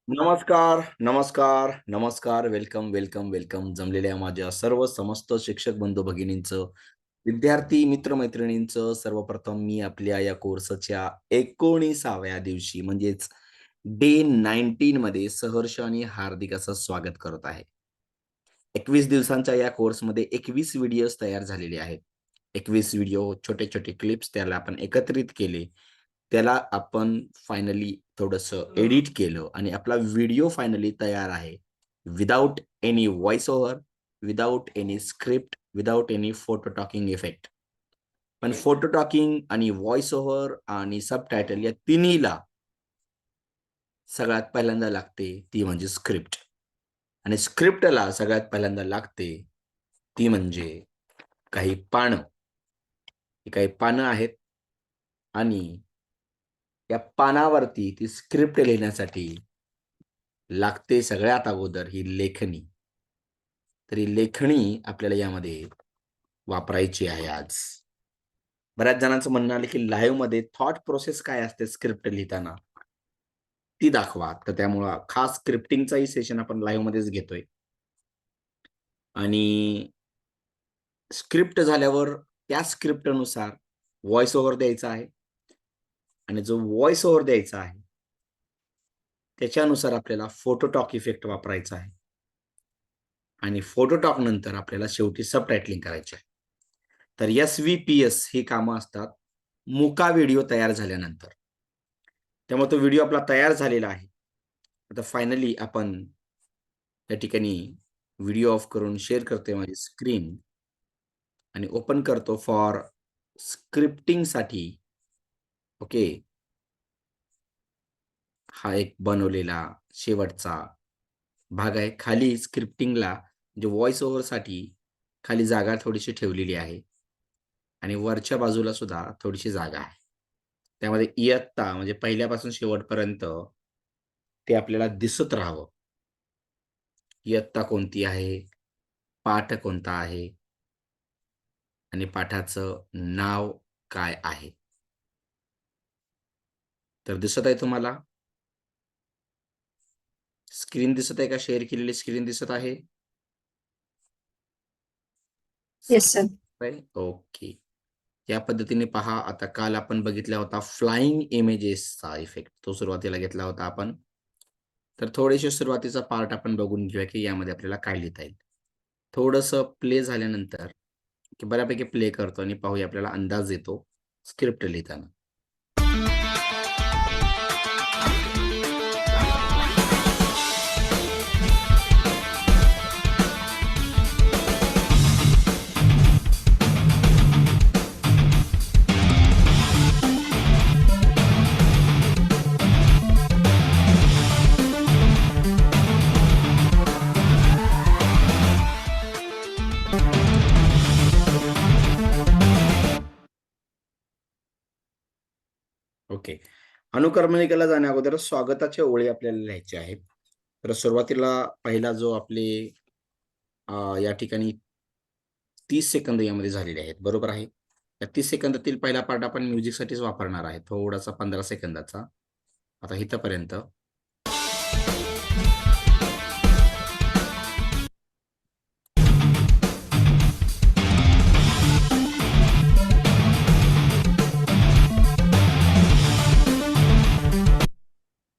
नमस्कार, नमस्कार, नमस्कार. Welcome, welcome, welcome. जमलेल्या माझ्या सर्व समस्त शिक्षक बंधू भगिनींचं, विद्यार्थी मित्र-मैत्रिणींचं सर्वप्रथम मी आपल्या या कोर्सच्या 19व्या दिवशी म्हणजेच डे 19 मध्ये सहर्ष आणि हार्दिक असं स्वागत करत आहे. 21 दिवसांच्या या कोर्समध्ये 21 व्हिडिओज तयार झालेले आहेत. 21 व्हिडिओ छोटे-छोटे क्लिप्स त्याला आपण एकत्रित केले. त्याला आपण फायनली थोडंसं एडिट केलं आणि आपला व्हिडिओ फायनली तयार आहे. Without any voice over, without any script, without any photo talking effect. पण फोटो टॉकिंग आणि व्हॉईस ओव्हर आणि सबटायटल या तिन्हीला सगळ्यात पहिल्यांदा लागते ती म्हणजे स्क्रिप्ट. आणि स्क्रिप्टला सगळ्यात पहिल्यांदा लागते ती म्हणजे काही पानं. ही काही पानं आहेत आणि या पानावरती ती स्क्रिप्ट लिहिण्यासाठी लागते सगळ्यात अगोदर ही लेखणी. तर ही लेखणी आपल्याला यामध्ये वापरायची आहे आज. बऱ्याच जणांचं म्हणणं आलं, की लाईव्हमध्ये थॉट प्रोसेस काय असते स्क्रिप्ट लिहिताना, ती दाखवा. तर त्यामुळं खास स्क्रिप्टिंगचाही सेशन आपण लाईव्हमध्येच घेतोय. आणि स्क्रिप्ट झाल्यावर त्या स्क्रिप्टनुसार व्हॉईस ओव्हर द्यायचा आहे आणि जो व्हॉईस ओव्हर द्यायचा आहे, त्याच्यानुसार आपल्याला फोटो टॉक इफेक्ट वापरायचा आहे. आणि फोटो टॉक नंतर आपल्याला शेवटी सबटायटलिंग करायचे आहे. तर एस-व्ही-पी-एस ही कामं असतात मुका व्हिडिओ तयार झाल्यानंतर. त्यामुळे तो व्हिडिओ आपला तयार झालेला आहे. आता फायनली आपण त्या ठिकाणी व्हिडिओ ऑफ करून शेअर करतोय माझी स्क्रीन आणि ओपन करतो फॉर स्क्रिप्टिंगसाठी. ओके. हा एक बनवलेला शेवटचा भाग आहे. खाली स्क्रिप्टिंगला म्हणजे व्हॉईस ओव्हरसाठी खाली जागा थोडीशी ठेवलेली आहे आणि वरच्या बाजूला सुद्धा थोडीशी जागा आहे. त्यामध्ये इयत्ता म्हणजे पहिल्यापासून शेवटपर्यंत ते आपल्याला दिसत राहावं. इयत्ता कोणती आहे, पाठ कोणता आहे आणि पाठाचं नाव काय आहे. तर दिसत आहे तुम्हाला? स्क्रीन दिसत आहे का? शेअर केलेली स्क्रीन दिसत आहे? Yes sir. ओके. या पद्धतीने पहा, आता काल आपण बघितला होता फ्लाइंग इमेजेसचा इफेक्ट. तो सुरुवातीला घेतला होता आपण. तर थोडेसे सुरुवातीचा पार्ट आपण बघून घेऊया, की यामध्ये आपल्याला काय लिहिता येईल. थोडंसं प्ले झाल्यानंतर, की बऱ्यापैकी प्ले करतो आणि पाहूया आपल्याला अंदाज येतो स्क्रिप्ट लिहिताना. ओके. अनुक्रमणिकेला जाण्या अगोदर स्वागताच्या ओळी आपल्याला लिहायच्या आहेत. तर सुरुवातीला पहिला जो आपले या ठिकाणी 30 सेकंद यामध्ये झालेले आहेत. बरोबर आहे. या 30 सेकंदातील पहिला पार्ट आपण म्युझिकसाठीच वापरणार आहे. थोडासा 15 सेकंदाचा. आता इथपर्यंत.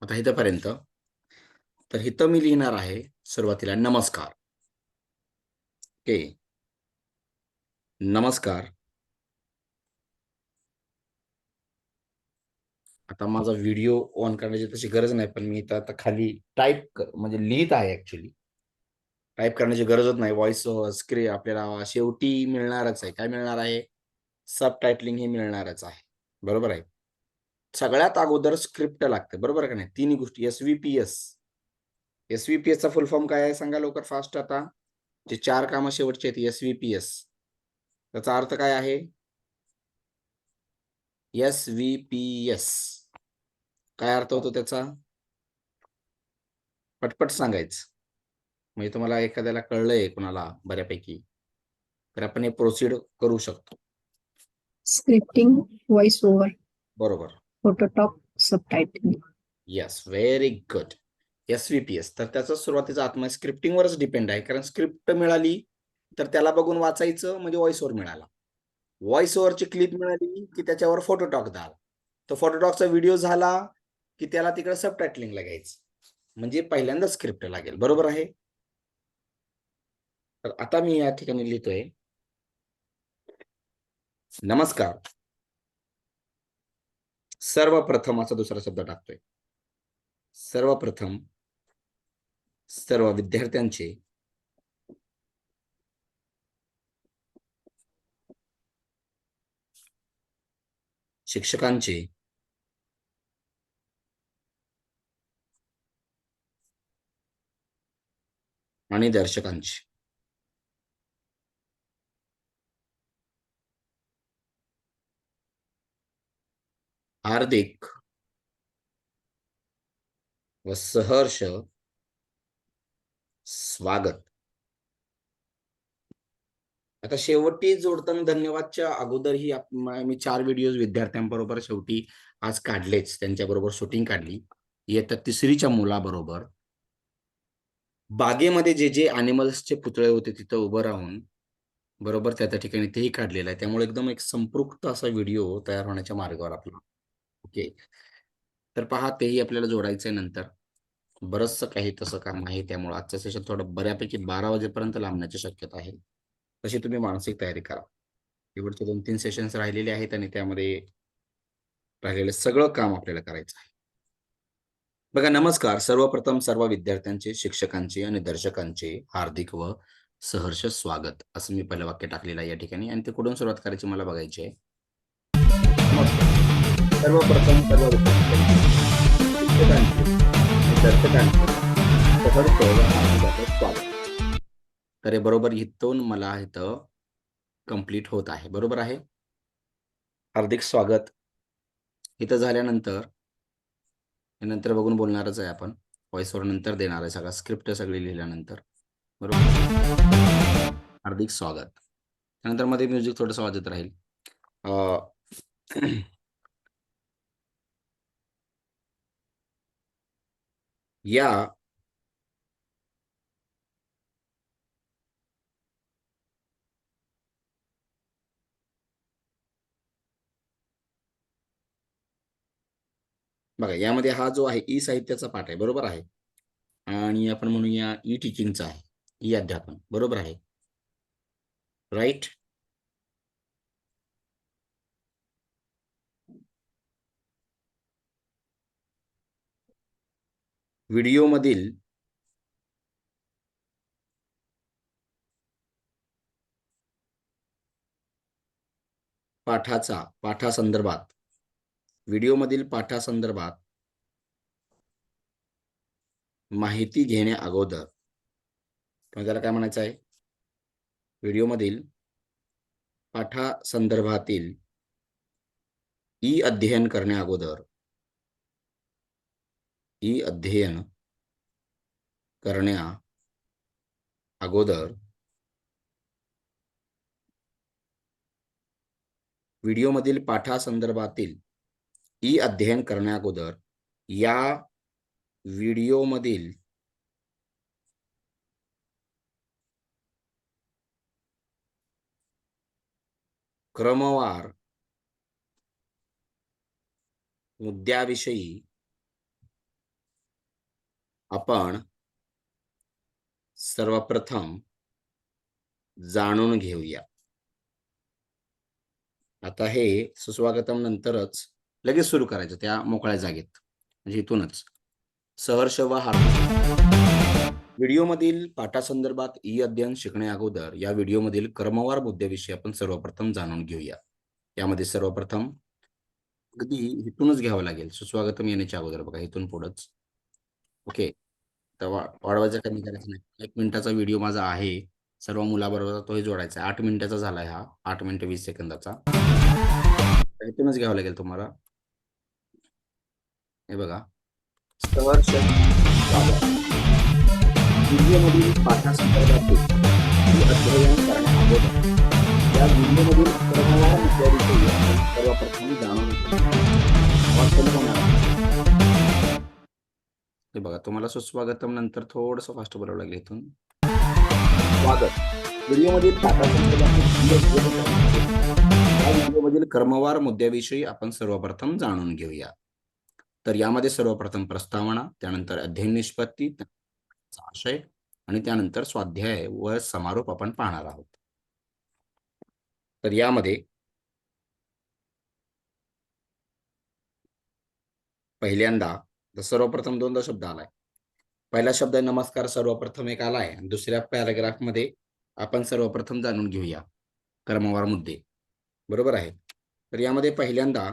आता इथपर्यंत. तर इथं मी लिहिणार आहे सुरुवातीला नमस्कार. ओके. नमस्कार. आता माझा व्हिडिओ ऑन करण्याची तशी गरज नाही, पण मी इथं आता खाली टाइप म्हणजे लिहित आहे ॲक्चुअली. टाइप करण्याची गरजच नाही. व्हॉईस आपल्याला शेवटी मिळणारच आहे. काय मिळणार आहे? सबटायटलिंग हे मिळणारच आहे. बरोबर आहे. सगळ्यात अगोदर स्क्रिप्ट लागते. बरोबर आहे का नाही? तिन्ही गोष्टी एस-व्ही-पी-एस. एस-व्ही-पी-एसचा फुल फॉर्म काय आहे सांगा लवकर फास्ट आता. जे 4 कामं शेवटची आहेत एस-व्ही-पी-एस. त्याचा अर्थ काय आहे? एस-व्ही-पी-एस. काय अर्थ होतो त्याचा? पटपट सांगायचं. म्हणजे तुम्हाला एखाद्याला कळलंय कुणाला बऱ्यापैकी, तर आपण हे प्रोसीड करू शकतो. स्क्रिप्टिंग, व्हॉइस ओव्हर, बरोबर. Photo talk, subtitle. Yes, very good. SVPS. तर त्याचा सुरुवातीचा आत्मा स्क्रिप्टिंगवरच डिपेंड आहे. कारण स्क्रिप्ट मिळाली, तर त्याला बघून वाचायचं म्हणजे व्हॉईस ओव्हर मिळाला. व्हॉईस ओव्हरची क्लिप मिळाली, की त्याच्यावर फोटोटॉक झाला. तो फोटोटॉकचा व्हिडिओ झाला, की त्याला तिकडे सबटायटलिंगला घ्यायचं. म्हणजे पहिल्यांदा स्क्रिप्ट लागेल. बरोबर आहे? तर आता मी या ठिकाणी लिहितोय. नमस्कार. सर्वप्रथम असा दुसरा शब्द टाकतोय. सर्वप्रथम सर्व विद्यार्थ्यांचे शिक्षकांचे आणि दर्शकांचे हार्दिक व सहर्ष स्वागत. आता शेवटी जोडताना धन्यवादच्या अगोदरही मी 4 व्हिडिओज विद्यार्थ्यांबरोबर शेवटी आज काढलेच. त्यांच्याबरोबर शूटिंग काढली. इयत्ता 3रीच्या मुलाबरोबर. बागेमध्ये जे अॅनिमल्सचे पुतळे होते तिथं उभं राहून बरोबर त्या ठिकाणी तेही काढलेलं आहे. त्यामुळे एकदम एक संपृक्त असा व्हिडिओ तयार होण्याच्या मार्गावर आपला. ओके. तर पहा तेही आपल्याला जोडायचंय नंतर. बरचसं काही तसं काम आहे. त्यामुळे आजचं सेशन थोडं बऱ्यापैकी 12 वाजेपर्यंत लांबण्याची शक्यता आहे. तशी तुम्ही मानसिक तयारी करा. शेवटचे 2-3 सेशन्स राहिलेले आहेत आणि त्यामध्ये राहिलेलं सगळं काम आपल्याला करायचं आहे. बघा, नमस्कार. सर्वप्रथम सर्व विद्यार्थ्यांचे, शिक्षकांचे आणि दर्शकांचे हार्दिक व सहर्ष स्वागत, असं मी पहिलं वाक्य टाकलेलं आहे या ठिकाणी आणि ते कुठून सुरुवात करायची मला बघायची आहे. नमस्कार. सर्वप्रथम सर्व विद्यार्थ्यांचे, शिक्षकांचे आणि दर्शकांचे सहर्ष व हार्दिक स्वागत. तर हे बरोबर इथून मला इथं कंप्लीट होत आहे. बरोबर आहे. हार्दिक स्वागत इथं झाल्यानंतर नंतर बघून बोलणारच आहे आपण. व्हॉइस ओव्हर नंतर देणार आहे. सगळा स्क्रिप्ट सगळी लिहिल्यानंतर. बरोबर. हार्दिक स्वागत. त्यानंतर मध्ये म्युझिक थोडंसं वाजत राहील. या बघा, यामध्ये हा जो आहे ई साहित्याचा पाठ आहे. बरोबर आहे. आणि आपण म्हणूया ई टीचिंगचा आहे. ई अध्यापन. बरोबर आहे. राईट. व्हिडिओमधील पाठासंदर्भात व्हिडिओमधील पाठासंदर्भात माहिती घेण्या अगोदर त्याला काय म्हणायचं आहे? व्हिडिओमधील पाठासंदर्भातील ई अध्ययन करण्या अगोदर व्हिडिओमधील पाठासंदर्भातील ई अध्ययन करण्या अगोदर या व्हिडिओमधील क्रमवार मुद्द्याविषयी आपण सर्वप्रथम जाणून घेऊया. आता हे सुस्वागतम नंतरच लगेच सुरू करायचं त्या मोकळ्या जागेत. म्हणजे इथूनच सहर्ष व हार्दिक. व्हिडिओमधील पाठासंदर्भात ई अध्ययन शिकण्या अगोदर या व्हिडिओमधील क्रमवार मुद्द्याविषयी आपण सर्वप्रथम जाणून घेऊया. यामध्ये सर्वप्रथम अगदी इथूनच घ्यावं लागेल. सुस्वागतम येण्याच्या अगोदर बघा, इथून पुढंच. ओके. तर वाढवायचं कमी करायचं नाही. 1 मिनिटाचा व्हिडिओ माझा आहे. सर्व मुलाबरोबर तोही जोडायचा. 8 मिनिटाचा झालाय हा. 8 मिनिटं 20 सेकंदाचा. इथूनच घ्यावं लागेल तुम्हाला. हे बघा. सहर्ष स्वागत. व्हिडिओमधील पाठासंदर्भातील अध्ययन करण्या अगोदर या व्हिडिओमधील क्रमवार मुद्द्याविषयी आपण सर्वप्रथम जाणून घेऊ. हे बघा तुम्हाला सुस्वागतम नंतर थोडंसं फास्ट बोलावं लागेल इथून. स्वागत. व्हिडिओमधील पाठासंदर्भातील या व्हिडिओमधील क्रमवार मुद्द्याविषयी आपण सर्वप्रथम जाणून घेऊया. तर यामध्ये सर्वप्रथम प्रस्तावना, त्यानंतर अध्ययन निष्पत्ती, आशय आणि त्यानंतर स्वाध्याय व समारोप आपण पाहणार आहोत. तर यामध्ये पहिल्यांदा सर्वप्रथम दोनदा शब्द आलाय. पहिला शब्द आहे नमस्कार, सर्वप्रथम एक आलाय आणि दुसऱ्या पॅराग्राफ मध्ये आपण सर्वप्रथम जाणून घेऊया क्रमवार मुद्दे. बरोबर आहे. तर यामध्ये पहिल्यांदा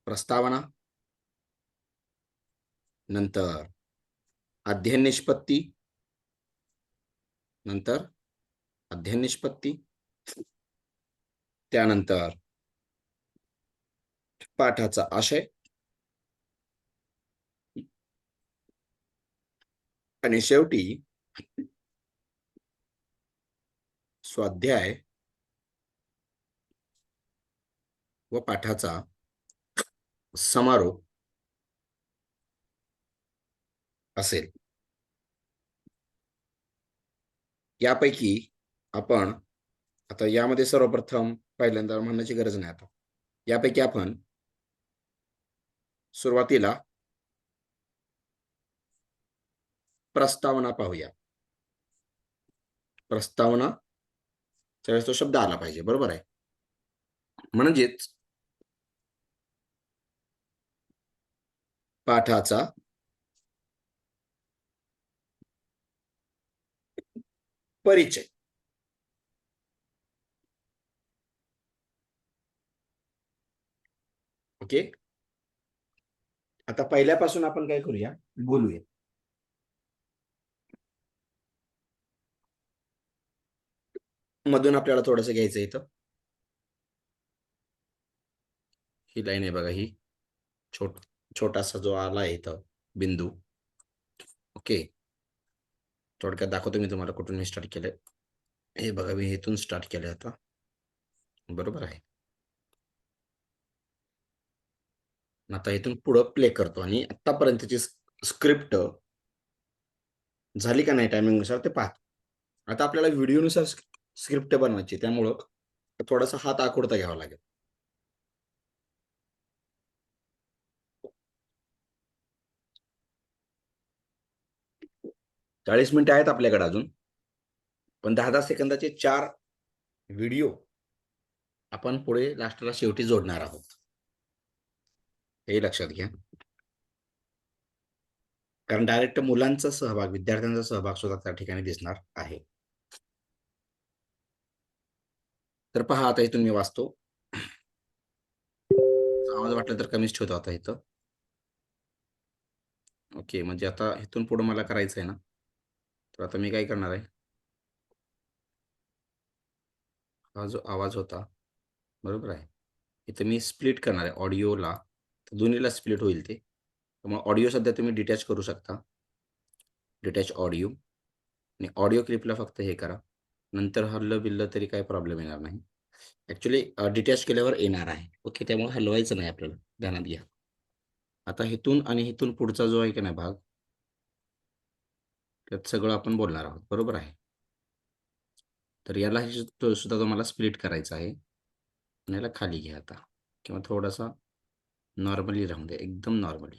प्रस्तावना, नंतर अध्ययन निष्पत्ती, नंतर अध्ययन निष्पत्ती, त्यानंतर पाठाचा आशय आणि शेवटी स्वाध्याय व पाठाचा समारोप असेल. यापैकी आपण आता यामध्ये सर्वप्रथम पहिल्यांदा म्हणण्याची गरज नाही. आता यापैकी आपण सुरुवातीला प्रस्तावना पाहूया. प्रस्तावना त्यावेळेस तो शब्द आला पाहिजे. बरोबर आहे. म्हणजेच पाठाचा परिचय. ओके. आता पहिल्यापासून आपण काय करूया, बोलूया. मधून आपल्याला थोडंसं घ्यायचं इथं. ही लाईन आहे बघा, ही छोटासा जो आला आहे इथं बिंदू. ओके. थोडक्यात दाखवतो मी तुम्हाला कुठून मी स्टार्ट केलंय. हे बघा, मी इथून स्टार्ट केलंय आता. बरोबर आहे. आता इथून पुढं प्ले करतो आणि आतापर्यंतची स्क्रिप्ट झाली का नाही टायमिंगनुसार ते पाहतो. आता आपल्याला व्हिडिओनुसार स्क्रिप्ट बनवायची, त्यामुळं थोडासा हात आखुडता घ्यावा लागेल. चाळीस मिनिटं आहेत आपल्याकडे अजून, पण 10-10 सेकंदाचे 4 व्हिडिओ आपण पुढे लास्टला शेवटी जोडणार आहोत. हे लक्षात घ्या. कारण डायरेक्ट मुलांचा सहभाग, विद्यार्थ्यांचा सहभाग सुद्धा त्या ठिकाणी दिसणार आहे. तर पहा, आता इथून मी वाचतो. आवाज वाटला तर कमीच ठेवतो आता इथं. ओके. म्हणजे आता इथून पुढे मला करायचं आहे ना, तर आता मी काय करणार आहे, हा जो आवाज होता, बरोबर आहे, इथं मी स्प्लिट करणार आहे ऑडिओला. दोन्हीला स्प्लिट होईल ते. त्यामुळे ऑडिओ सध्या तुम्ही डिटॅच करू शकता, डिटॅच ऑडिओ. आणि ऑडिओ क्लिपला फक्त हे करा, नंतर हल्लं बिल्लं तरी काही प्रॉब्लेम येणार नाही. ऍक्च्युली डिटॅच केल्यावर येणार आहे. ओके. त्यामुळे हलवायचं नाही आपल्याला, ध्यानात घ्या. आता इथून आणि इथून पुढचा जो आहे की नाही भाग, त्यात सगळं आपण बोलणार आहोत. बरोबर आहे. तर याला सुद्धा तुम्हाला स्प्लिट करायचं आहे आणि याला खाली घ्या आता, किंवा थोडासा नॉर्मली राहून द्या, एकदम नॉर्मली.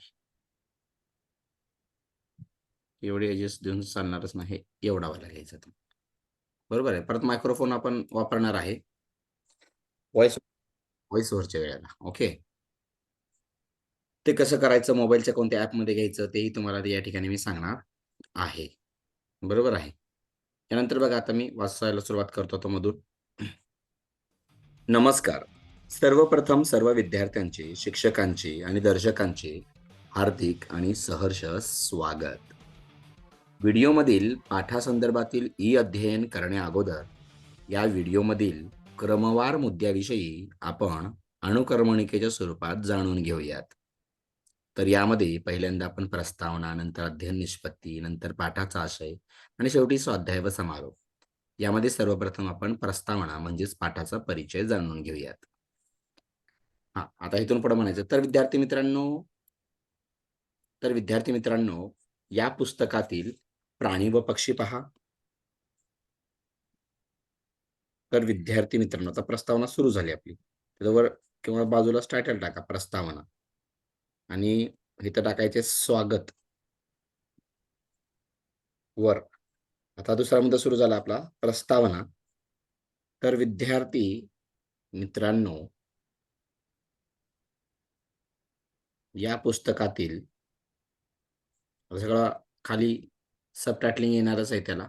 एवढे एजेस देऊन चालणारच नाही, एवढा वाला घ्यायचा. बरोबर आहे. परत मायक्रोफोन आपण वापरणार आहे व्हॉइस ओव्हरच्या वेळेला. ओके. ते कसं करायचं, मोबाईलच्या कोणत्या ॲपमध्ये घ्यायचं, तेही तुम्हाला या ठिकाणी मी सांगणार आहे. बरोबर आहे. त्यानंतर बघा, आता मी वाचायला सुरुवात करतो तो मधून. नमस्कार. सर्वप्रथम सर्व विद्यार्थ्यांचे, शिक्षकांचे आणि दर्शकांचे हार्दिक आणि सहर्ष स्वागत. व्हिडिओमधील पाठासंदर्भातील अध्ययन करण्याअगोदर या व्हिडिओमधील क्रमवार मुद्द्याविषयी आपण अनुक्रमणिकेच्या स्वरूपात जाणून घेऊयात. तर यामध्ये पहिल्यांदा आपण प्रस्तावना, नंतर अध्ययन निष्पत्ती, नंतर पाठाचा आशय आणि शेवटी स्वाध्याय व समारोप. यामध्ये सर्वप्रथम आपण प्रस्तावना म्हणजेच पाठाचा परिचय जाणून घेऊयात. आता इथून पुढे म्हणायचं, तर विद्यार्थी मित्रांनो, तर विद्यार्थी मित्रांनो, या पुस्तकातील प्राणी व पक्षी पहा. तर विद्यार्थी मित्रांनो, आता प्रस्तावना सुरू झाली आपली. त्याच्यावर किंवा बाजूला टायटल टाका प्रस्तावना आणि इथं टाकायचे स्वागत वर. आता दुसरा मुद्दा सुरू झाला आपला प्रस्तावना. तर विद्यार्थी मित्रांनो, या पुस्तकातील सगळं खाली सबटायटलिंग येणारच आहे त्याला.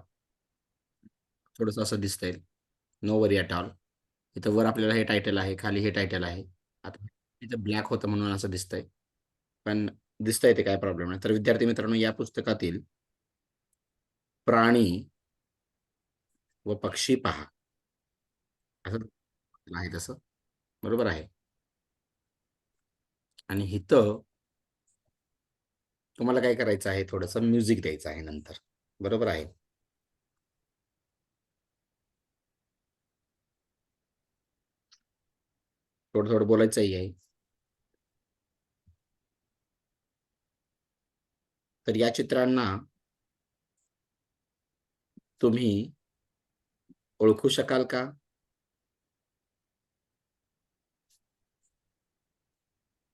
थोडंसं असं दिसतंय. No worry at all. इथं वर आपल्याला हे टायटल आहे, खाली हे टायटल आहे. आता इथं ब्लॅक होतं म्हणून असं दिसतंय. पण दिसतंय ते काही प्रॉब्लेम नाही. तर विद्यार्थी मित्रांनो, या पुस्तकातील प्राणी व पक्षी पहा. असं आहे तसं. बरोबर आहे. आणि इथं तुम्हाला काय करायचं आहे, थोडंसं म्युझिक द्यायचं आहे नंतर. बरोबर आहे. थोडं-थोडं बोलायचंही आहे. तर या चित्रांना तुम्ही ओळखू शकाल का?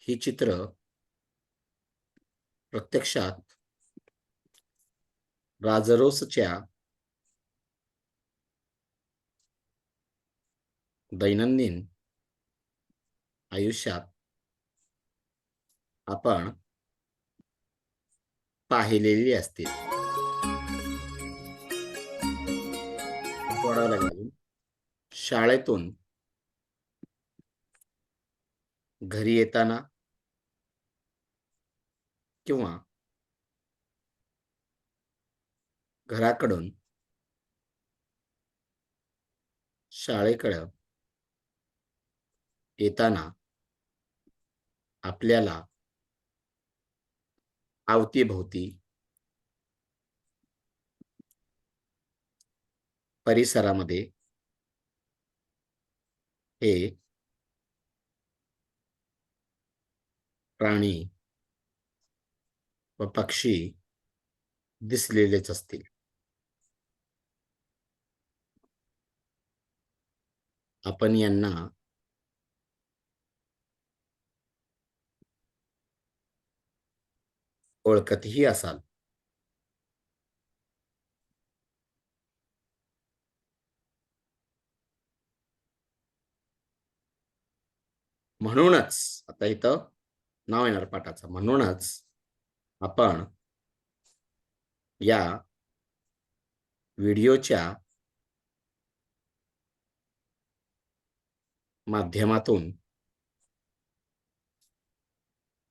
ही चित्र प्रत्यक्षात राजरोसच्या दैनंदिन आयुष्यात आपण पाहिलेली असतील. वाढवावं लागेल अजून. शाळेतून घरी येताना किंवा घराकडून शाळेकडं येताना आपल्याला अवतीभोवती परिसरामध्ये हे प्राणी व पक्षी दिसलेलेच असतील. आपण यांना ओळखतही असाल. म्हणूनच आता इथं नाव येणार पाठाचं. म्हणूनच आपण या व्हिडिओच्या माध्यमातून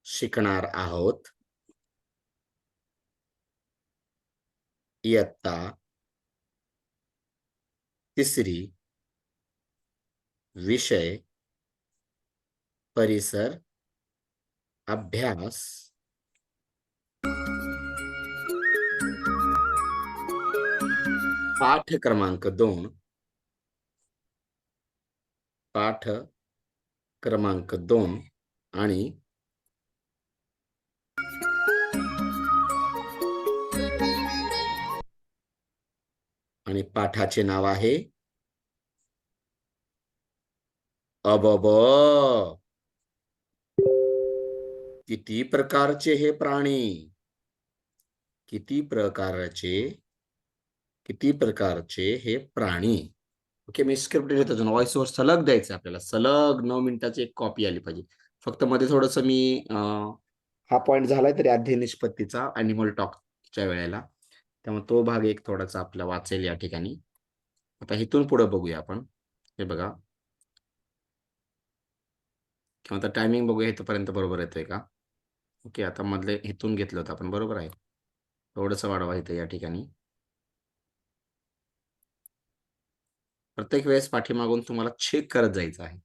शिकणार आहोत. इयत्ता 3री विषय परिसर अभ्यास पाठ क्रमांक 2. पाठ क्रमांक 2 आणि पाठाचे नाव आहे अबब! किती प्रकारचे हे प्राणी? किती प्रकारचे हे प्राणी? ओके, मी स्क्रिप्ट लिहित होतो. व्हॉइस ओव्हर सलग द्यायचं आपल्याला. सलग 9 मिनिटाची एक कॉपी आली पाहिजे. फक्त मध्ये थोडंसं मी हा पॉइंट झालाय तरी अध्ययन निष्पत्तीचा एनिमल टॉकच्या वेळेला. त्यामुळे तो भाग एक थोडासा आपला वाचेल या ठिकाणी. आता इथून पुढे बघूया आपण. हे बघा. किंवा आता टायमिंग बघूया इथपर्यंत बरोबर येतोय का? ओके, आता मधले इथून घेतलं होतं आपण. बरोबर आहे. थोडंसं वाढवा इथं या ठिकाणी. प्रत्येक वेळेस पाठीमागून तुम्हाला चेक करत जायचं आहे.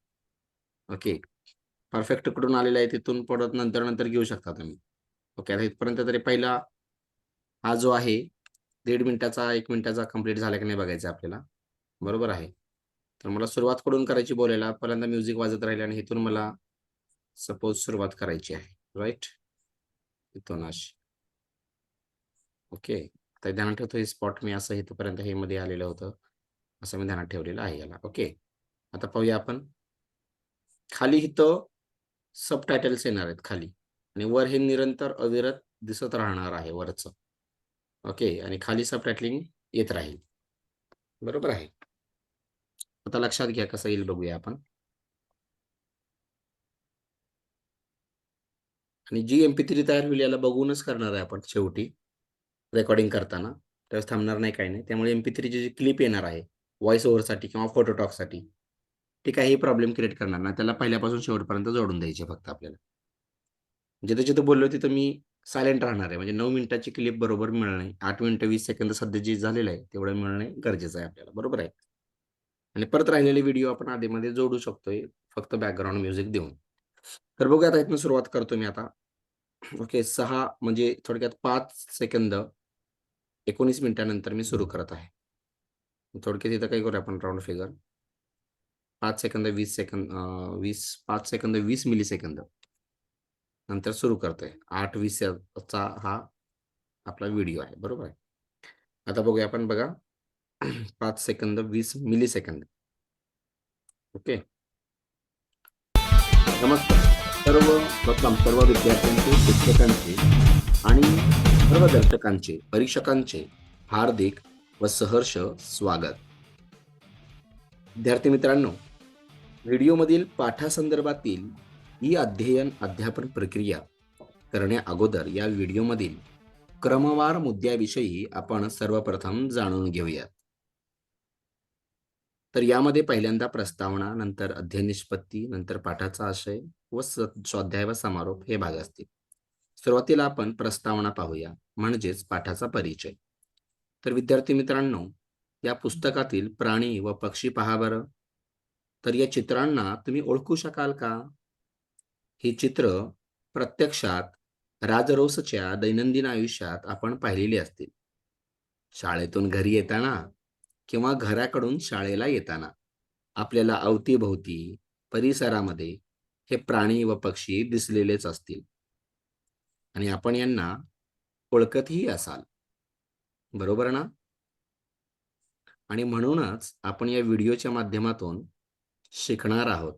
ओके. परफेक्ट कुठून आलेला आहे तिथून परत नंतर घेऊ शकता तुम्ही. ओके, आता इथपर्यंत तरी पहिला हा जो आहे 1.5 मिनिटाचा 1 मिनिटाचा कंप्लीट झाला की नाही बघायचं आपल्याला. बरोबर आहे. तर मला सुरुवात कुठून करायची बोलायला. पहिल्यांदा म्युझिक वाजत राहील आणि इथून मला सपोज सुरुवात करायची आहे. राइट? इथून अशी. ओके. तर ध्यानात ठेवतो हे स्पॉट मी असं इथपर्यंत हे मध्ये आलेलं होतं. असं मी ध्यानात ठेवलेलं आहे याला. ओके. आता पाहूया आपण. खाली इथं सबटायटल्स येणार आहेत खाली आणि वर हे निरंतर अविरत दिसत राहणार आहे वरचं. ओके. आणि खाली सबटायटलिंग येत राहील. बरोबर आहे. आता लक्षात घ्या कसं येईल बघूया आपण. आणि जी MP3 तयार होईल याला बघूनच करणार आहे आपण शेवटी रेकॉर्डिंग करताना. त्यावेळेस थांबणार नाही काही नाही. त्यामुळे MP3 ची जी क्लिप येणार आहे व्हॉईस ओव्हरसाठी किंवा फोटो टॉकसाठी ती काहीही प्रॉब्लेम क्रिएट करणार नाही. त्याला पहिल्यापासून शेवटपर्यंत जोडून द्यायची फक्त आपल्याला. जिथं-जिथं बोललो तिथं मी सायलेंट राहणार आहे. म्हणजे 9 मिनिटाची क्लिप बरोबर मिळणे, 8 मिनिटं 20 सेकंद सध्या जे झालेलं आहे तेवढं मिळणे गरजेचं आहे आपल्याला. बरोबर आहे. आणि परत राहिलेले व्हिडिओ आपण आधीमध्ये जोडू शकतोय फक्त बॅकग्राऊंड म्युझिक देऊन. तर बघूया आता इथून सुरुवात करतो मी आता. ओके. 6 म्हणजे थोडक्यात 5 सेकंद 19 मिनिटानंतर मी सुरू करत आहे. थोडक्यात इथं काय करूया आपण round figure 5 second 20 second 5 second 20 millisecond नंतर सुरू करतोय. 8:20 चा हा आपला व्हिडिओ आहे. बरोबर आहे. आता बघूया आपण बघा 5 सेकंद 20 मिलीसेकंद. ओके. नमस्कार. सर्वप्रथम सर्व विद्यार्थ्यांचे, शिक्षकांचे आणि सर्व दर्शकांचे, परीक्षकांचे हार्दिक व सहर्ष स्वागत. विद्यार्थी मित्रांनो, व्हिडिओमधील पाठासंदर्भातील ही अध्यापन प्रक्रिया करण्या अगोदर या व्हिडिओमधील क्रमवार मुद्द्याविषयी आपण सर्वप्रथम जाणून घेऊयात. तर यामध्ये पहिल्यांदा प्रस्तावना, नंतर अध्ययन निष्पत्ती, नंतर पाठाचा आशय व स्वाध्याय व समारोप हे भाग असतील. सुरुवातीला आपण प्रस्तावना पाहूया, म्हणजेच पाठाचा परिचय. तर विद्यार्थी मित्रांनो, या पुस्तकातील प्राणी व पक्षी पहा बरं. तर या चित्रांना तुम्ही ओळखू शकाल का? ही चित्र प्रत्यक्षात राजरोसच्या दैनंदिन आयुष्यात आपण पाहिलेली असतील. शाळेतून घरी येताना किंवा घराकडून शाळेला येताना आपल्याला अवतीभोवती परिसरामध्ये हे प्राणी व पक्षी दिसलेलेच असतील आणि आपण यांना ओळखतही असाल. बरोबर ना? आणि म्हणूनच आपण या व्हिडिओच्या माध्यमातून शिकणार आहोत.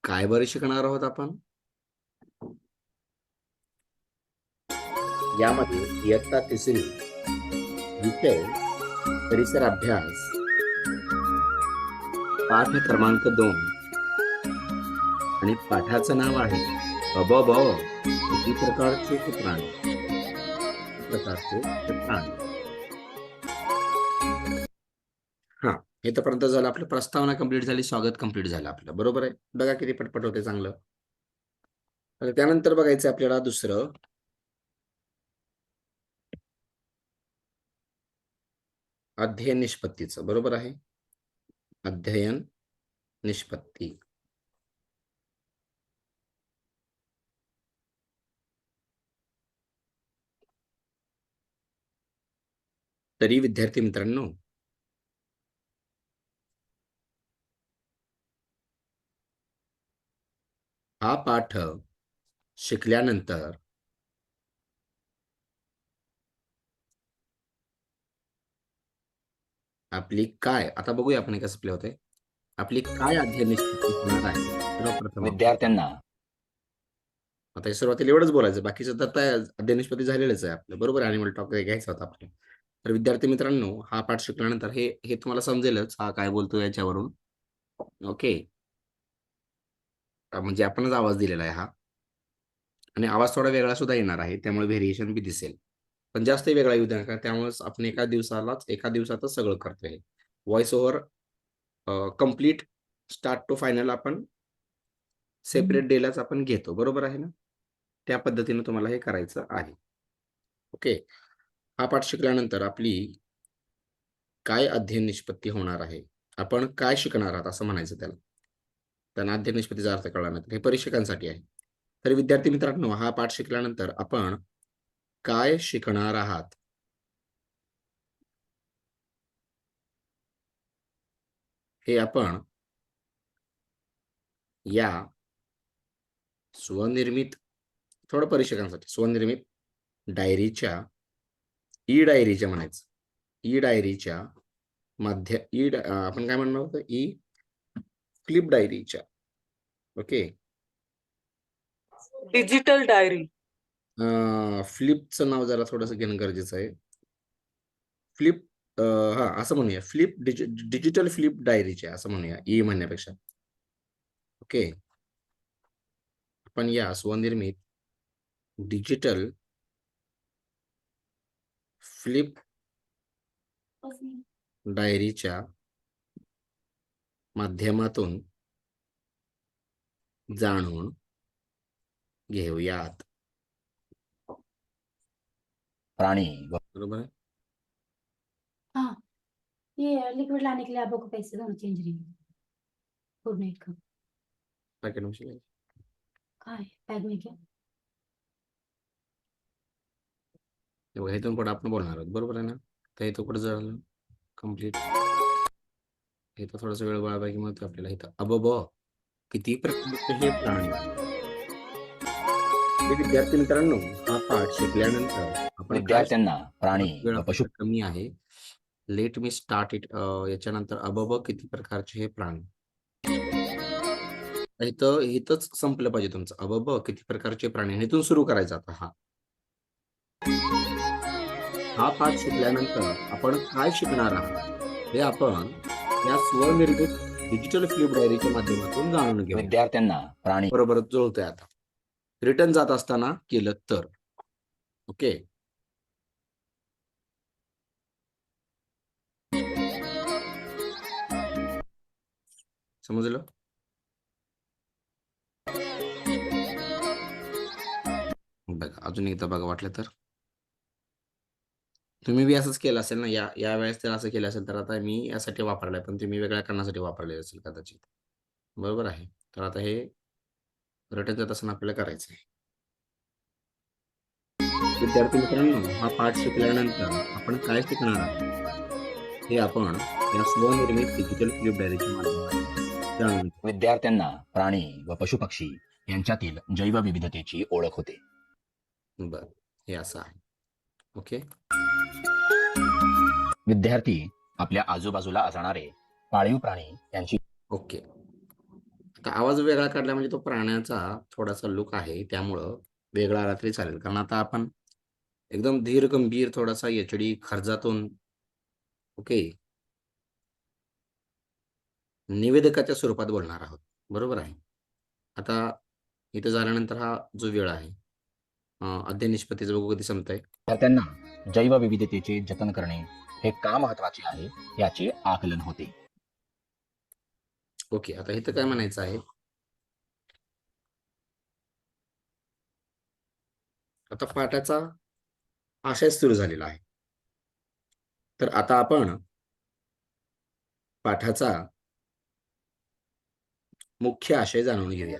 काय बरं शिकणार आहोत आपण? यामध्ये इयत्ता 3री विषय परिसर अभ्यास पाठ क्रमांक 2 आणि पाठाचं नाव आहे अबब किती प्रकारचे ते प्राणी. प्रकारचे ते प्राणी. हा, इथपर्यंत झालं आपलं. प्रस्तावना कंप्लीट झाली, स्वागत कंप्लीट झालं आपलं. बरोबर आहे. बघा किती पटपट होते चांगलं. आता त्यानंतर बघायचं आपल्याला दुसरं अध्ययन निष्पत्तीचं. बरोबर आहे. अध्ययन निष्पत्ती. तरी विद्यार्थी मित्रांनो, हा पाठ शिकल्यानंतर आपली काय, आता बघूया आपण कसं प्ले होतंय. आपली काय अध्ययन निष्पत्ती होणार आहे सर्वप्रथम विद्यार्थ्यांना आता हे सुरुवातीला एवढंच बोलायचं, बाकीचं तर अध्ययन निष्पत्ती झालेलंच आहे आपलं. बरोबर आहे. ॲनिमल टॉक घ्यायचा होता आपल्याला. तर विद्यार्थी मित्रांनो, हा पाठ शिकल्यानंतर हे हे तुम्हाला समजेलच हा काय बोलतोय याच्यावरून. ओके. म्हणजे आपणच आवाज दिलेला आहे हा आणि आवाज थोडा वेगळा सुद्धा येणार आहे, त्यामुळे व्हेरिएशन बी दिसेल. पण जास्त वेगळा येऊ द्या नका. त्यामुळेच आपण एका दिवसातच सगळं करतोय. Voice over complete start to final आपण सेपरेट डेलाच आपण घेतो. बरोबर आहे ना? त्या पद्धतीने तुम्हाला हे करायचं आहे. ओके. हा पाठ शिकल्यानंतर आपली काय अध्ययन निष्पत्ती होणार आहे? आपण काय शिकणार आहात असं म्हणायचं त्याला. त्यांना अध्ययन निष्पत्तीचा अर्थ कळला नाही. हे परीक्षकांसाठी आहे. तर विद्यार्थी मित्रांनो, हा पाठ शिकल्यानंतर आपण काय शिकणार आहात? हे आपण या स्वनिर्मित, थोडं परीक्षकांसाठी स्वनिर्मित डायरीच्या ई डायरीच्या म्हणायचं. ई डायरीच्या आपण काय म्हणणार होतो? ई फ्लिप डायरीच्या. ओके. Digital diary. फ्लिपचं नाव जरा थोडंसं घेणं गरजेचं आहे. फ्लिप हा असं म्हणूया, डिजिटल फ्लिप डायरीच्या असं म्हणूया, ई म्हणण्यापेक्षा. ओके. आपण या स्वनिर्मित डिजिटल फ्लिप डायरीच्या माध्यमातून जाणून घेऊयात. प्राणी बरोबर है। हाँ, ये लिक्विड लाने के लिए आप को पैसे दोनों चेंज नहीं गुड नाइट का पैकेट में शिवाय. कहाँ है बैग में क्या हे बघा, इथून पुढे आपण बोलणार आहोत, बरोबर आहे ना? तर इथं कुठं झालं कम्प्लीट. इथं थोडासा वेळ बाळाबाकी मिळतो आपल्याला. इथं अबब किती प्रकारचे हे प्राणी. विद्यार्थी मित्रांनो, हा पाठ शिकल्यानंतर आपण विद्यार्थ्यांना प्राणी व वेळा पशु कमी आहे. Let me start it. याच्यानंतर अबब किती प्रकारचे हे प्राणी. इथं इथंच संपलं पाहिजे तुमचं. अबब किती प्रकारचे प्राणी. आणि इथून सुरू करायचा आता हा पाठ शिकल्यानंतर आपण काय शिकणार आहात हे आपण या स्वनिर्मित डिजिटल फ्लिप डायरीच्या माध्यमातून जाणून घेऊ. विद्यार्थ्यांना प्राणी बरोबर जुळतंय आता. रिटर्न जात असताना केलं तर. ओके. समजलं? बघा, अजून एकदा बघा वाटलं तर. तुम्ही बी असंच केलं असेल ना, या वेळेस जर असं केलं असेल तर आता मी यासाठी वापरलंय, पण तुम्ही वेगळ्या कारणासाठी वापरले असेल कदाचित. बरोबर आहे. तर आता हे रिटर्न जात असताना आपल्याला करायचं आहे. विद्यार्थी मित्रांनो, हा पाठ शिकल्यानंतर आपण काय शिकणार आहोत हे आपण या स्वनिर्मित डिजिटल फ्लिप डायरीच्या माध्यमातून जाणून घेऊ. विद्यार्थ्यांना प्राणी व पशुपक्षी यांच्यातील जैवविविधतेची ओळख होते. बरं, हे असं आहे. ओके. विद्यार्थी आपल्या आजूबाजूला असणारे पाळीव प्राणी यांची ओके. आता आवाज वेगळा काढला म्हणजे तो प्राण्याचा थोडासा लुक आहे, त्यामुळं वेगळा आला तरी चालेल. कारण आता आपण एकदम धीर गंभीर थोडासा एचडी खर्जातून ओके निवेदकाच्या स्वरूपात बोलणार आहोत. बरोबर आहे. आता इथं झाल्यानंतर हा जो वेळ आहे अध्ययन निष्पत्तीचं बघू कधी संपतंय. विद्यार्थ्यांना जैवविविधतेचे जतन करणे हे का महत्वाचे आहे याचे आकलन होते. ओके. आता इथं काय म्हणायचं आहे, आता पाठाचा आशय सुरू झालेला आहे. तर आता आपण पाठाचा मुख्य आशय जाणून घेऊया.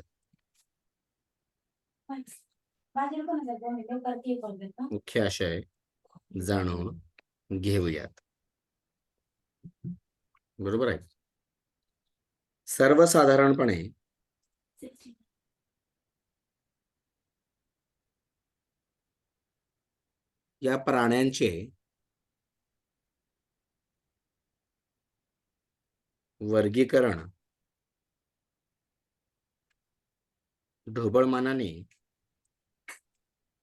बाजूला कोण आहे लवकर ते कॉल करता मुख्य आशय जाणून घेऊयात. बरोबर आहे. सर्वसाधारणपणे या प्राण्यांचे वर्गीकरण ढोबळमानाने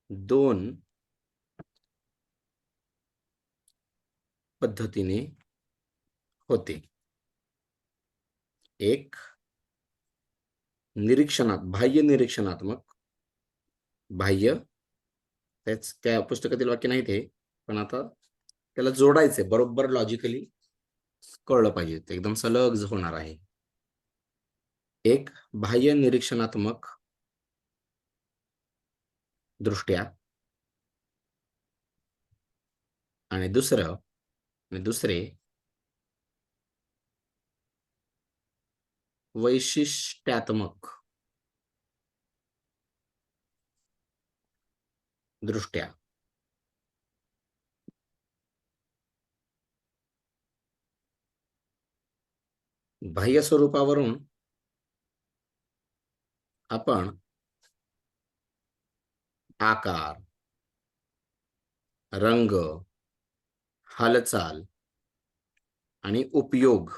2 पद्धतीने होते. एक बाह्य निरीक्षणात्मक. बाह्य त्या पुस्तकातील वाक्य नाही ते, पण आता त्याला जोडायचंय बरोबर लॉजिकली कळलं पाहिजे. ते एकदम सलग होणार आहे. एक बाह्य निरीक्षणात्मक दृष्ट्या आणि दुसरे वैशिष्ट्यात्मक दृष्ट्या. बाह्य स्वरूपावरून आपण आकार, रंग, हालचाल आणि उपयोग.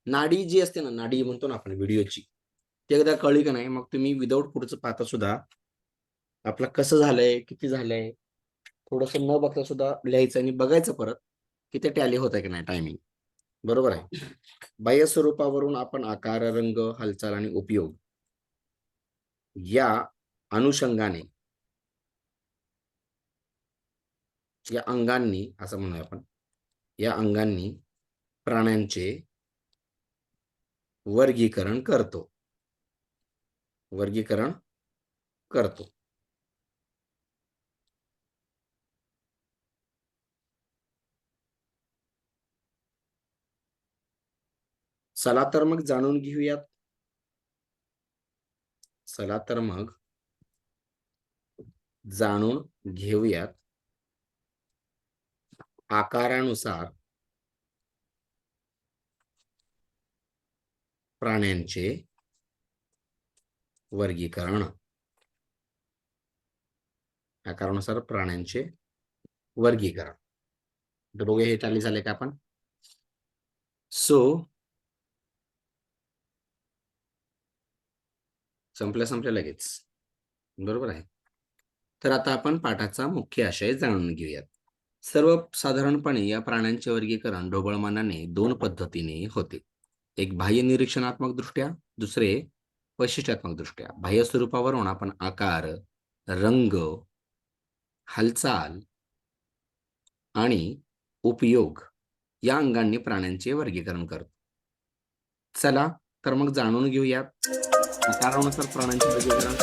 नाडी जी असते ना, नाडी म्हणतो ना आपण व्हिडिओची, ती एकदा कळली का नाही, मग तुम्ही विदाऊट पुढचं पाहता सुद्धा आपलं कसं झालंय, किती झालंय, थोडंसं न बघता सुद्धा लिहायचं आणि बघायचं परत की ते टॅली होत आहे की नाही टायमिंग. बरोबर आहे. बाह्य स्वरूपावरून आपण आकार, रंग, हालचाल आणि उपयोग या अनुषंगाने, या अंगांनी असं म्हणूया आपण, या अंगांनी प्राण्यांचे वर्गीकरण करतो. वर्गीकरण करतो. चला तर मग जाणून घेऊयात. चला तर मग जाणून घेऊयात आकारानुसार प्राण्यांचे वर्गीकरण. आकारानुसार प्राण्यांचे वर्गीकरण. तर बघूया हे टॅली झाले का आपण. सो संपल्या लगेच. बरोबर आहे. तर आता आपण पाठाचा मुख्य आशय जाणून घेऊयात. सर्वसाधारणपणे या प्राण्यांचे वर्गीकरण ढोबळमानाने 2 पद्धतीने होते. एक बाह्य निरीक्षणात्मक दृष्ट्या, दुसरे वैशिष्ट्यात्मक दृष्ट्या. बाह्य स्वरूपावरून आपण आकार, रंग, हालचाल आणि उपयोग या अंगांनी प्राण्यांचे वर्गीकरण करतो. चला तर मग जाणून घेऊयात आकारानुसार प्राण्यांचे वर्गीकरण.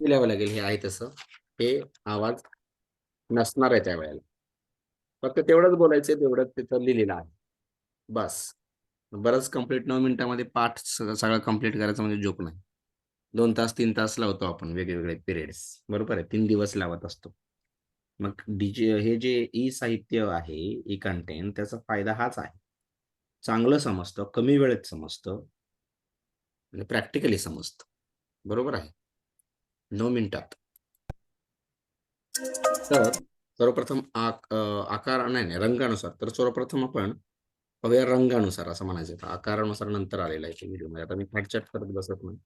लिहावं लागेल हे आहे तसं. हे आवाज नसणार आहे त्यावेळेला. फक्त तेवढंच बोलायचंय, तेवढंच तिथं लिहिलेलं आहे. बस. बरंच कंप्लीट 9 मिनिटामध्ये पाठ सगळं कंप्लीट करायचं म्हणजे जोक नाही. 2 तास 3 तास लावतो आपण वेगवेगळे पिरियड्स. बरोबर आहे. 3 दिवस लावत असतो. मग हे जे ई साहित्य आहे, ई कंटेंट, त्याचा फायदा हाच आहे. चांगलं समजतं, कमी वेळेत समजतं आणि प्रॅक्टिकली समजतं. बरोबर आहे. 9 मिनिटात. तर सर्वप्रथम आकार नाही, रंगानुसार. तर सर्वप्रथम आपण पाहूया रंगानुसार असं म्हणायचं. तर आकारानुसार नंतर आलेला आहे व्हिडिओमध्ये. आता मी फाटचॅट करत बसत नाही.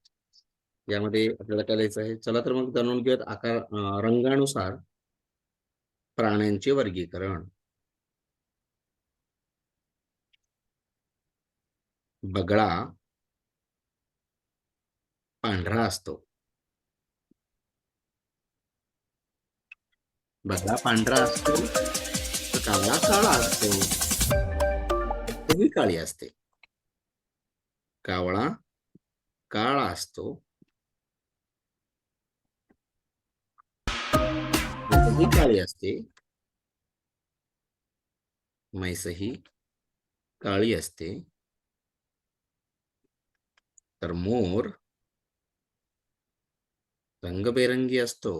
यामध्ये आपल्याला काय लिहायचं आहे. चला तर मग जाणून घेऊयात रंगानुसार प्राण्यांचे वर्गीकरण. बगळा पांढरा असतो. बगळा पांढरा असतो, तर कावळा काळा असतो. ही काळी असते. कावळा काळा असतो, ही काळी असते. म्हैसही काळी असते. तर मोर रंगबेरंगी असतो.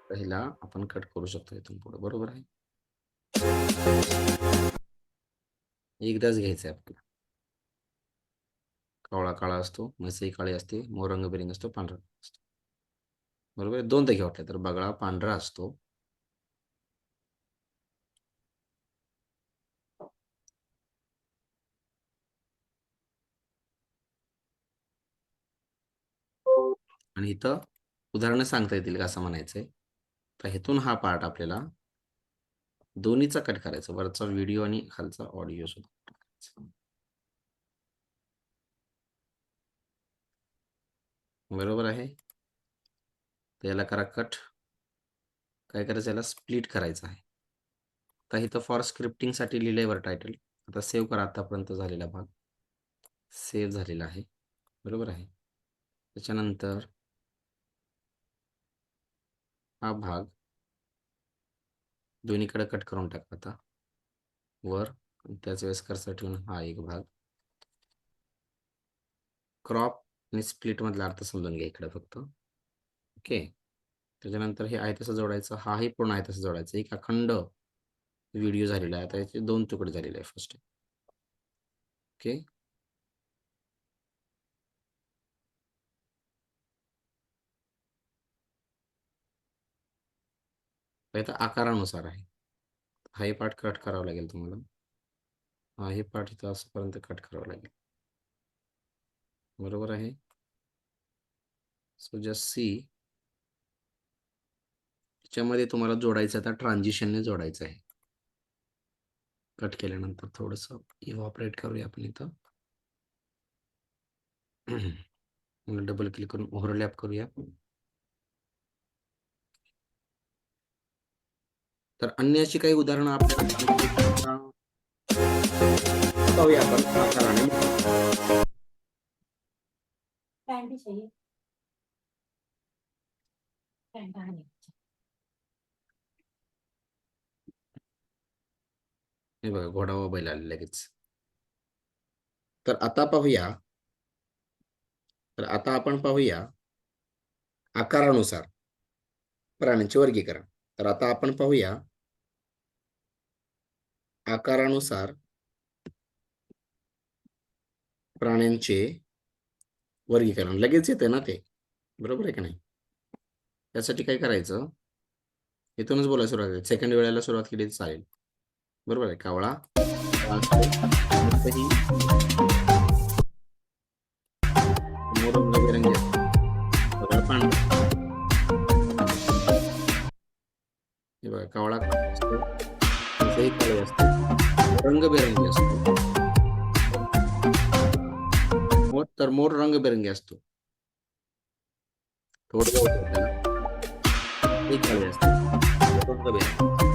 पहिला आपण कट करू शकतो इथून पुढे. बरोबर आहे. एकदाच घ्यायचं आहे आपल्याला. कावळा काळा असतो, म्हैसही काळी असते, मोर रंगबेरंगी असतो, पांढरा असतो. बरोबर आहे. 2 पैकी वाटले तर बगळा पांढरा असतो. आणि इथं उदाहरणं सांगता येतील का असं म्हणायचंय. तर हेतून हा पार्ट आपल्याला दोन्हीचा कट करायचा. वरचा व्हिडिओ आणि खालचा ऑडिओ सुद्धा टाकायचा. बरोबर आहे. तर याला करा कट. काय करायचं, याला स्प्लिट करायचं आहे. आता इथं फॉर स्क्रिप्टिंगसाठी लिहिलंय वर टायटल. आता सेव्ह करा. आतापर्यंत झालेला भाग सेव्ह झालेला आहे. बरोबर आहे. त्याच्यानंतर हा भाग दोन्हीकडे कट करून टाका आता वर. आणि त्याच वेळेस कर्सर ठेवून हा एक भाग क्रॉप आणि स्प्लिट मधला अर्थ समजून घ्या इकडे फक्त. ओके. त्याच्यानंतर हे आहे तसं जोडायचं, हाही पूर्ण आहे तसं जोडायचं. एक अखंड व्हिडिओ झालेला आहे. आता याचे 2 तुकडे झालेले आहे फर्स्ट. ओके. तर इथं आकारानुसार आहे. हा हे पार्ट कट करावा लागेल तुम्हाला. हा हे पार्ट इथं असंपर्यंत कट करावं लागेल. बरोबर आहे. So just see. त्याच्यामध्ये तुम्हाला जोडायचं आता ट्रान्झिशनने जोडायचं आहे. कट केल्यानंतर थोडंसं इव्हॉपरेट करूया आपण इथं. डबल क्लिक करून ओव्हरलॅप करूया. तर अन्य अशी काही उदाहरणं आपल्याला पाहूया आपण आकाराने. पैंट भी चाहिए। पैंट आ गई। हे बघा घोडा व बैल आले लगेच. तर आता पाहूया. तर आता आपण पाहूया आकारानुसार प्राण्यांचे वर्गीकरण. तर आता आपण पाहूया आकारानुसार प्राण्यांचे वर्गीकरण. लगेच येते ना ते, बरोबर आहे का नाही? त्यासाठी काय करायचं, इथूनच बोलायला सुरुवात करायची. सेकंड वेळेला सुरुवात केली तर चालेल. बरोबर आहे. कावळा रंगबिरंगी असतो. पांढरा हे बघा कावळा असतो, तसंही काळे असतो, रंगबेरंगी असतो. मोर तर मोर रंगबेरंगी असतो. थोडं काळे असतो, रंगबेरंगी.